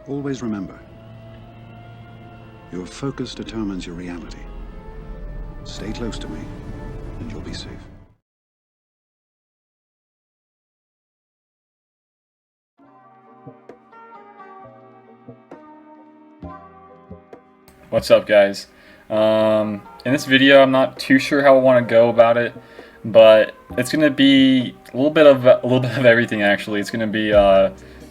Always remember, your focus determines your reality. Stay close to me, and you'll be safe. What's up, guys? In this video, I'm not too sure how I want to go about it, but it's gonna be a little bit of everything. Actually, it's gonna be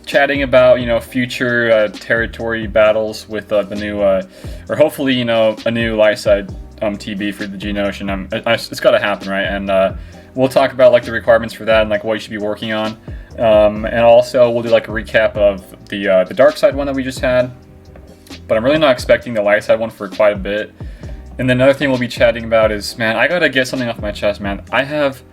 chatting about future territory battles with the new or hopefully a new light side TB for the GeoTB. It's got to happen, right? And we'll talk about like the requirements for that and like what you should be working on, and also we'll do like a recap of the dark side one that we just had. But I'm really not expecting the light side one for quite a bit. And then another thing we'll be chatting about is, man, I gotta get something off my chest, man. I have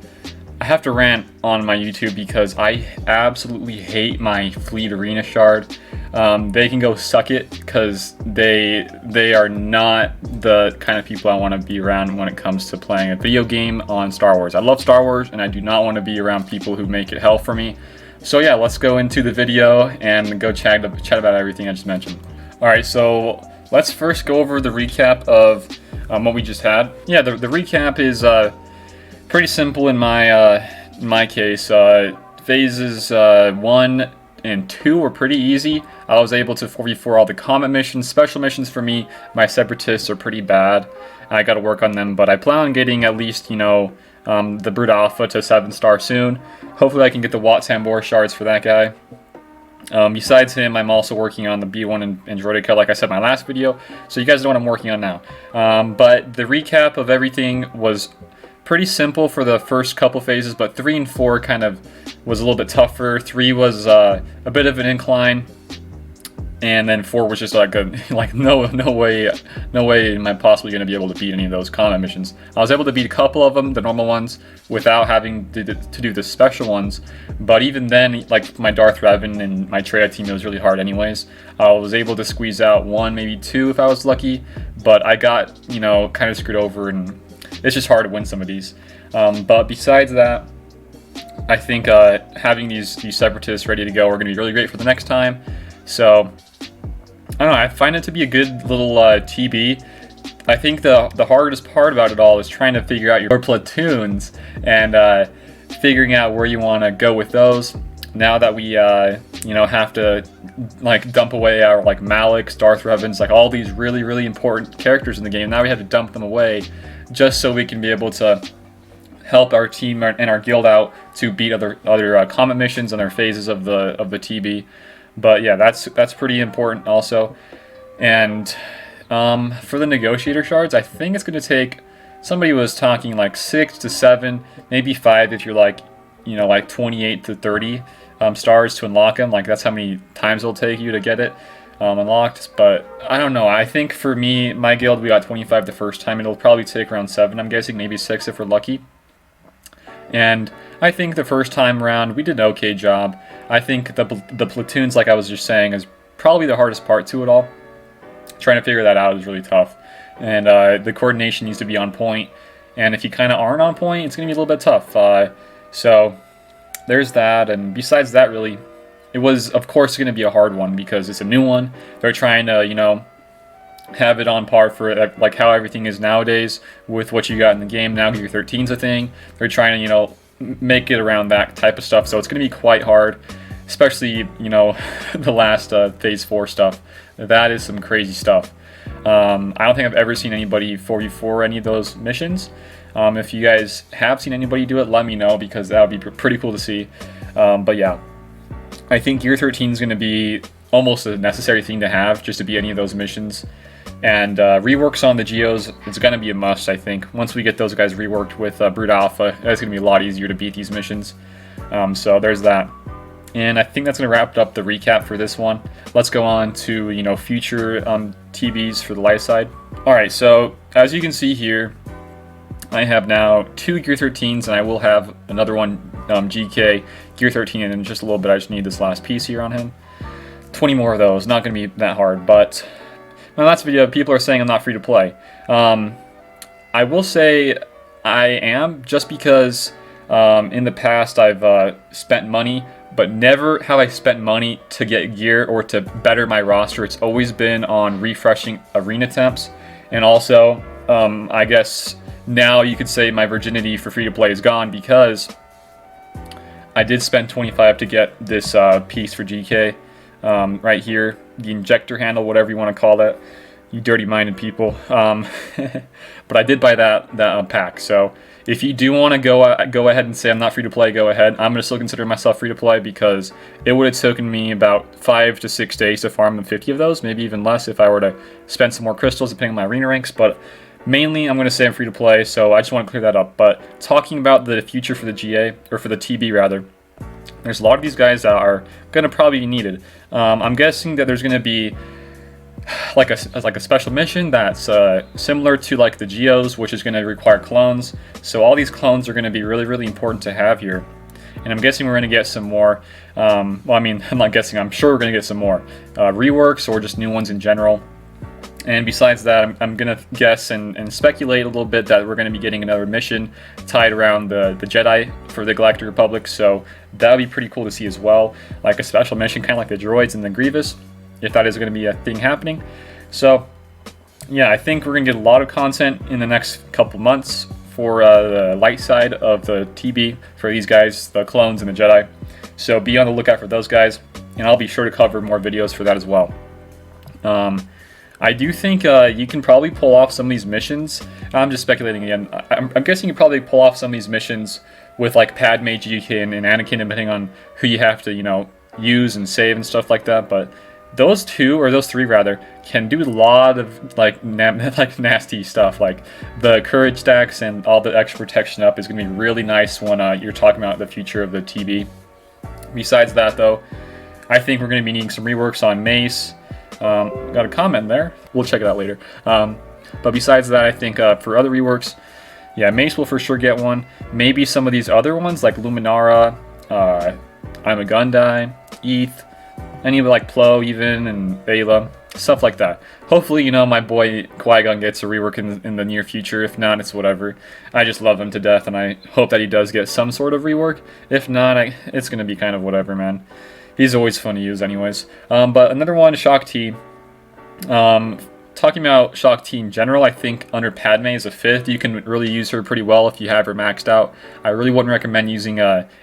to rant on my YouTube because I absolutely hate my Fleet Arena shard. They can go suck it because they are not the kind of people I want to be around when it comes to playing a video game on Star Wars. I love Star Wars and I do not want to be around people who make it hell for me. So yeah, let's go into the video and go chat about everything I just mentioned. Alright, so let's first go over the recap of what we just had. Yeah, the recap is pretty simple in my case. Phases 1 and 2 were pretty easy. I was able to 4v4 all the comet missions. Special missions for me, my separatists are pretty bad. I gotta work on them, but I plan on getting at least, the Brood Alpha to 7-star soon. Hopefully I can get the Wat Tambor shards for that guy. Besides him, I'm also working on the B1 and Droideka, like I said in my last video, so you guys know what I'm working on now. But the recap of everything was pretty simple for the first couple phases, but 3 and 4 kind of was a little bit tougher. 3 was a bit of an incline, and then 4 was just like no way am I possibly going to be able to beat any of those combat missions. I was able to beat a couple of them, the normal ones, without having to do the special ones, but even then, like my Darth Revan and my Traya team, it was really hard anyways. I was able to squeeze out 1, maybe 2 if I was lucky, but I got kind of screwed over, and it's just hard to win some of these. But besides that, I think having these separatists ready to go are going to be really great for the next time. So I don't know, I find it to be a good little TB. I think the hardest part about it all is trying to figure out your platoons and figuring out where you want to go with those. Now that we have to like dump away our like Maliks, Darth Revans, like all these really important characters in the game. Now we have to dump them away just so we can be able to help our team and our guild out to beat other comet missions and their phases of the TB. But yeah, that's pretty important also. And for the negotiator shards, I think it's going to take, somebody was talking like 6 to 7, maybe 5 if you're like 28 to 30 stars to unlock them. Like that's how many times it'll take you to get it unlocked. But I don't know, I think for me, my guild, we got 25 the first time. It'll probably take around 7, I'm guessing, maybe 6 if we're lucky. And I think the first time around we did an okay job. I think the platoons, like I was just saying, is probably the hardest part to it all. Trying to figure that out is really tough, and the coordination needs to be on point, and if you kind of aren't on point, it's going to be a little bit tough. So there's that, and besides that, really, it was of course going to be a hard one because it's a new one. They're trying to have it on par for like how everything is nowadays with what you got in the game now. Gear 13's a thing. They're trying to make it around that type of stuff, so it's going to be quite hard, especially the last phase 4 stuff. That is some crazy stuff. I don't think I've ever seen anybody 4v4 any of those missions. If you guys have seen anybody do it, let me know, because that would be pretty cool to see. But yeah, I think Gear 13 is going to be almost a necessary thing to have just to beat any of those missions. And reworks on the Geos, it's going to be a must, I think. Once we get those guys reworked with Brood Alpha, it's going to be a lot easier to beat these missions. So there's that. And I think that's going to wrap up the recap for this one. Let's go on to future TBs for the light side. Alright, so as you can see here, I have now 2 Gear 13s, and I will have another one, GK Gear 13, and in just a little bit I just need this last piece here on him. 20 more of those, not going to be that hard, but my last video, people are saying I'm not free to play. I will say I am, just because in the past I've spent money but never have I spent money to get gear or to better my roster. It's always been on refreshing arena temps, and also I guess now you could say my virginity for free to play is gone, because I did spend 25 to get this piece for GK right here, the injector handle, whatever you want to call that, you dirty-minded people. But I did buy that pack. So if you do want to go ahead and say I'm not free to play, go ahead. I'm gonna still consider myself free to play, because it would have taken me about 5 to 6 days to farm the 50 of those, maybe even less if I were to spend some more crystals depending on my arena ranks. But mainly I'm going to say I'm free to play, so I just want to clear that up. But talking about the future for the GA, or for the TB rather, there's a lot of these guys that are going to probably be needed. I'm guessing that there's going to be like a special mission that's similar to like the Geos, which is going to require clones. So all these clones are going to be really, really important to have here. And I'm guessing we're going to get some more, well, I mean, I'm not guessing, I'm sure we're going to get some more reworks or just new ones in general. And besides that, I'm going to guess and speculate a little bit that we're going to be getting another mission tied around the Jedi for the Galactic Republic. So that would be pretty cool to see as well. Like a special mission, kind of like the droids and the Grievous, if that is going to be a thing happening. So yeah, I think we're going to get a lot of content in the next couple months for the light side of the TB for these guys, the clones and the Jedi. So be on the lookout for those guys, and I'll be sure to cover more videos for that as well. I do think you can probably pull off some of these missions. I'm just speculating again. I'm guessing you probably pull off some of these missions with like Padme, GK, and Anakin, depending on who you have to, you know, use and save and stuff like that. But those two, or those three rather, can do a lot of like nasty stuff. Like the courage stacks and all the extra protection up is going to be really nice when you're talking about the future of the TB. Besides that, though, I think we're going to be needing some reworks on Mace. Got a comment there. We'll check it out later. But besides that, I think for other reworks, yeah, Mace will for sure get one. Maybe some of these other ones like Luminara, I'm a Gundai, Eth, any of like Plo even, and Ayla, stuff like that. Hopefully, you know, my boy Qui-Gon gets a rework in the near future. If not, it's whatever. I just love him to death, and I hope that he does get some sort of rework. If not, it's going to be kind of whatever, man. He's always fun to use anyways. But another one, Shock T. Talking about Shock T in general, I think under Padme as a 5th, you can really use her pretty well if you have her maxed out. I really wouldn't recommend using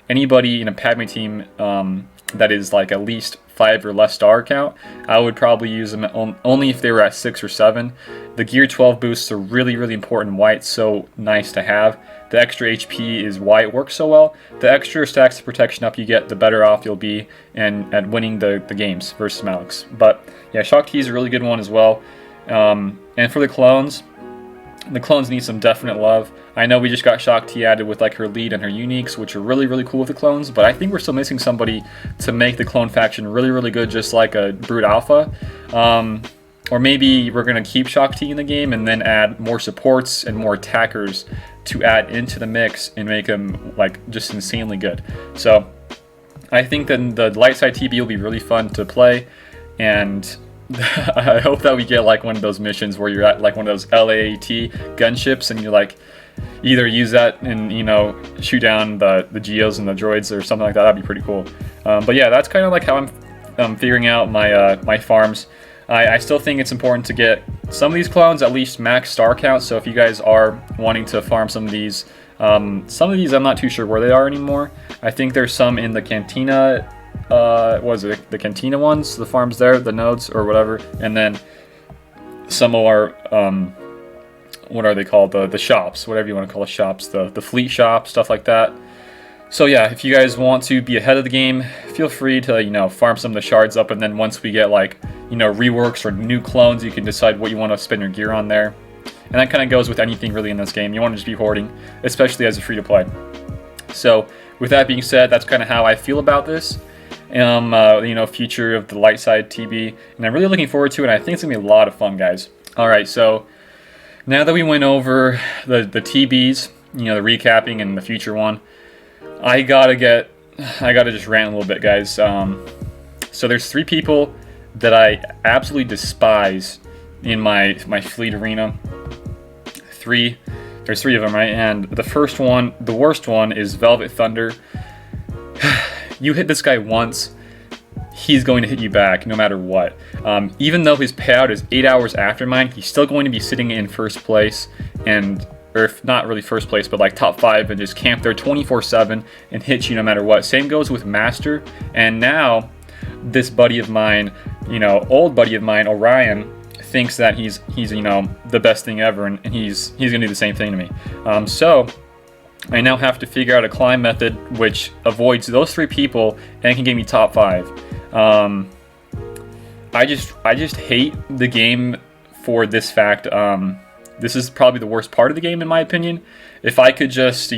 anybody in a Padme team that is like at least 5 or less star count. I would probably use them only if they were at 6 or 7. The Gear 12 boosts are really, really important why it's so nice to have. The extra HP is why it works so well. The extra stacks of protection up you get, the better off you'll be at winning the games versus Malix. But yeah, Shock T is a really good one as well. And for the clones need some definite love. I know we just got Shock T added with like her lead and her uniques, which are really, really cool with the clones, but I think we're still missing somebody to make the clone faction really, really good, just like a Brood Alpha. Or maybe we're going to keep Shock T in the game and then add more supports and more attackers to add into the mix and make them like just insanely good. So I think that the light side TB will be really fun to play, and I hope that we get like one of those missions where you're at like one of those LAAT gunships and you like either use that and, you know, shoot down the Geos and the droids or something like that. That'd be pretty cool. But yeah, that's kind of like how I'm figuring out my my farms. I still think it's important to get some of these clones at least max star count. So if you guys are wanting to farm some of these I'm not too sure where they are anymore. I think there's some in the Cantina. Was it the Cantina ones, the farms there, the nodes or whatever, and then some of our what are they called, the shops, whatever you want to call the shops, the fleet shop, stuff like that. So yeah, if you guys want to be ahead of the game, feel free to, you know, farm some of the shards up, and then once we get like, you know, reworks or new clones, you can decide what you want to spend your gear on there. And that kind of goes with anything really in this game. You want to just be hoarding, especially as a free to play. So with that being said, that's kind of how I feel about this. You know, future of the light side TB, and I'm really looking forward to it. And I think it's gonna be a lot of fun, guys. All right, so now that we went over the TBs, you know, the recapping and the future one, I gotta just rant a little bit, guys. So there's 3 people that I absolutely despise in my fleet arena. There's 3 of them, right? And the first one, the worst one, is Velvet Thunder. you hit this guy once, he's going to hit you back no matter what. Even though his payout is 8 hours after mine, he's still going to be sitting in first place, and or if not really first place, but like top 5, and just camp there 24/7 and hit you no matter what. Same goes with Master. And now this buddy of mine, old buddy of mine, Orion, thinks that he's the best thing ever, and he's gonna do the same thing to me. So I now have to figure out a climb method which avoids those 3 people and can get me top 5. I just hate the game for this fact. This is probably the worst part of the game in my opinion. If I could just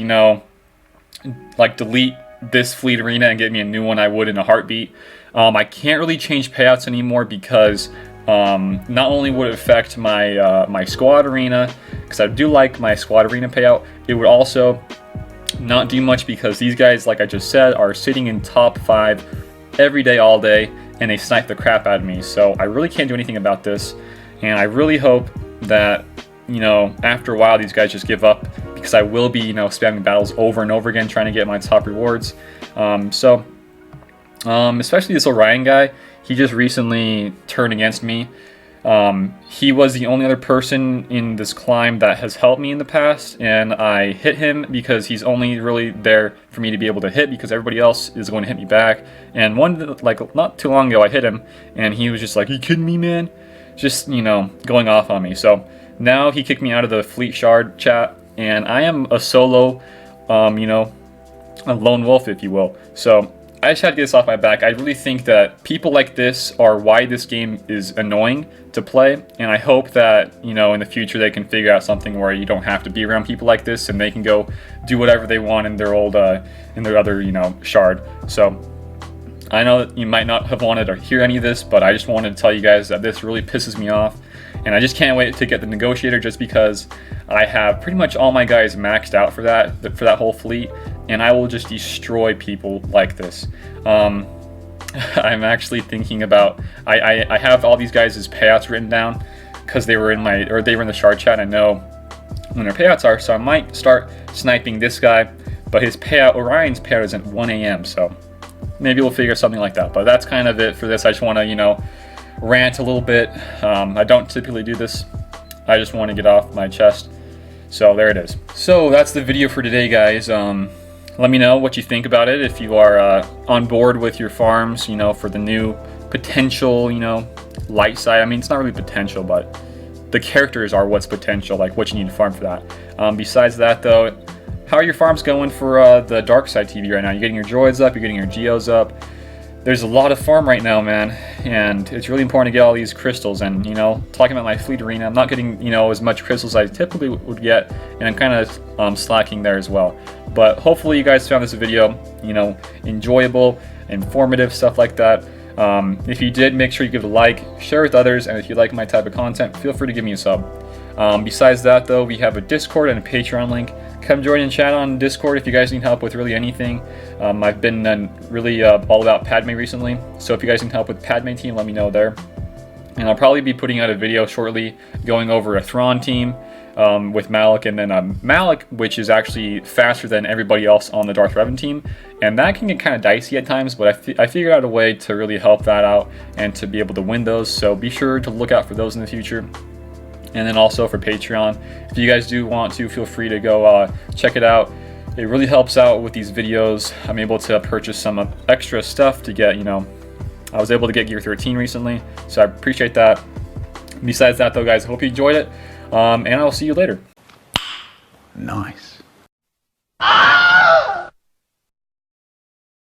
like delete this fleet arena and get me a new one, I would in a heartbeat. I can't really change payouts anymore because not only would it affect my my squad arena, because I do like my squad arena payout, it would also not do much because these guys, like I just said, are sitting in top 5 every day, all day, and they snipe the crap out of me. So I really can't do anything about this, and I really hope that after a while these guys just give up, because I will be spamming battles over and over again trying to get my top rewards. Especially this Orion guy, he just recently turned against me. He was the only other person in this climb that has helped me in the past, and I hit him because he's only really there for me to be able to hit, because everybody else is going to hit me back. And not too long ago I hit him and he was just like, "Are you kidding me, man?" Just going off on me. So now he kicked me out of the Fleet Shard chat, and I am a solo, a lone wolf, if you will. So I just had to get this off my back. I really think that people like this are why this game is annoying to play, and I hope that in the future they can figure out something where you don't have to be around people like this, and they can go do whatever they want in their old in their other shard. So I know that you might not have wanted to hear any of this, but I just wanted to tell you guys that this really pisses me off, and I just can't wait to get the negotiator, just because I have pretty much all my guys maxed out for that whole fleet, and I will just destroy people like this. I'm actually thinking about, I have all these guys' payouts written down because they were in the shard chat. I know when their payouts are, so I might start sniping this guy, but his payout, Orion's payout, is at 1 a.m. so maybe we'll figure something like that. But that's kind of it for this. I just want to rant a little bit. I don't typically do this. I just want to get off my chest. So there it is. So that's the video for today, guys. Let me know what you think about it, if you are on board with your farms, for the new potential, light side. I mean, it's not really potential, but the characters are what's potential, like what you need to farm for that. Besides that, though, how are your farms going for the dark side TV right now? You're getting your droids up, you're getting your geos up. There's a lot of farm right now, man, and it's really important to get all these crystals. And talking about my fleet arena, I'm not getting as much crystals as I typically would get, and I'm kind of slacking there as well. But hopefully you guys found this video enjoyable, informative, stuff like that. If you did, make sure you give it a like, share with others, and if you like my type of content, feel free to give me a sub. Besides that, though, we have a Discord and a Patreon link. Come join and chat on Discord if you guys need help with really anything. I've been really all about Padme recently, so if you guys need help with Padme team, let me know there. And I'll probably be putting out a video shortly going over a Thrawn team with Malik, and then Malik, which is actually faster than everybody else on the Darth Revan team, and that can get kind of dicey at times, but I figured out a way to really help that out and to be able to win those, so be sure to look out for those in the future. And then also for Patreon, if you guys do want to, feel free to go check it out. It really helps out with these videos. I'm able to purchase some extra stuff to get, I was able to get Gear 13 recently, so I appreciate that. Besides that, though, guys, I hope you enjoyed it, and I'll see you later. Nice.